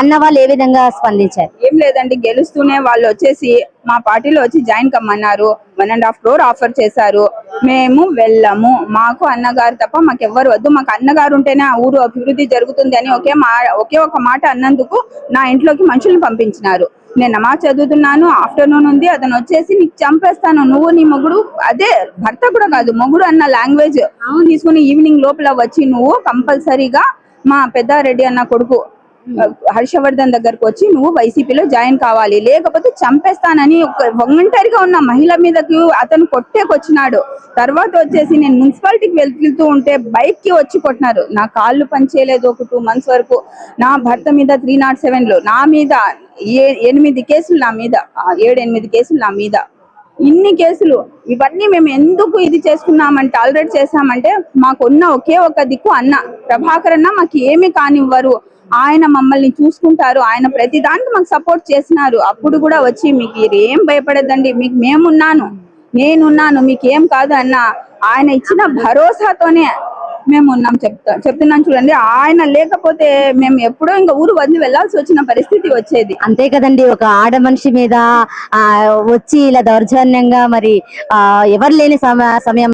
అన్న వాళ్ళు ఏ విధంగా స్పందించారు? ఏం లేదండి, గెలుస్తూనే వాళ్ళు వచ్చేసి మా పార్టీలో వచ్చి జాయిన్ కమ్మన్నారు. 1.5 crore ఆఫర్ చేశారు. మేము వెళ్ళము, మాకు అన్నగారు తప్ప మాకెవ్వరు వద్దు, మాకు అన్నగారు ఉంటేనే ఆ ఊరు అభివృద్ధి జరుగుతుంది అని ఒకే ఒక మాట అన్నందుకు నా ఇంట్లోకి మనుషుల్ని పంపించినారు. నేను నమాజ్ చదువుతున్నాను, ఆఫ్టర్నూన్ ఉంది, అతను వచ్చేసి నీకు చంపేస్తాను, నువ్వు నీ మొగుడు, అదే భర్త కూడా కాదు మొగుడు అన్న లాంగ్వేజ్ తీసుకుని ఈవినింగ్ లోపల వచ్చి నువ్వు కంపల్సరీగా మా పెద్దారెడ్డి అన్న కొడుకు హర్షవర్ధన్ దగ్గరకు వచ్చి నువ్వు వైసీపీలో జాయిన్ కావాలి, లేకపోతే చంపేస్తానని ఒక ఒంటరిగా ఉన్న మహిళ మీదకి అతను కొట్టేకొచ్చినాడు. తర్వాత వచ్చేసి నేను మున్సిపాలిటీకి వెళ్తూ ఉంటే బైక్ కి వచ్చి కొట్టినారు. నా కాళ్ళు పనిచేయలేదు ఒక 2 months వరకు. నా భర్త మీద 307లో, నా మీద 8 కేసులు, నా మీద 7-8 కేసులు నా మీద. ఇన్ని కేసులు, ఇవన్నీ మేము ఎందుకు ఇది చేసుకున్నామంటే, టాలరేట్ చేసామంటే మాకున్న ఒకే ఒక దిక్కు అన్న ప్రభాకర్ అన్న. మాకు ఏమి కానివ్వరు, ఆయన మమ్మల్ని చూసుకుంటారు, ఆయన ప్రతి దానికి మాకు సపోర్ట్ చేసినారు. అప్పుడు కూడా వచ్చి మీకు ఏం భయపడద్దండి, మీకు నేనున్నాను, మీకు ఏం కాదు అన్న, ఆయన ఇచ్చిన భరోసాతోనే మేము ఉన్నాం. చెప్తున్నాను చూడండి, ఆయన లేకపోతే మేము ఎప్పుడో ఇంకా ఊరు వదిలి వెళ్లాల్సి వచ్చిన పరిస్థితి వచ్చేది. అంతే కదండి, ఒక ఆడ మనిషి మీద వచ్చి ఇలా దౌర్జన్యంగా మరి ఎవరు లేని సమయం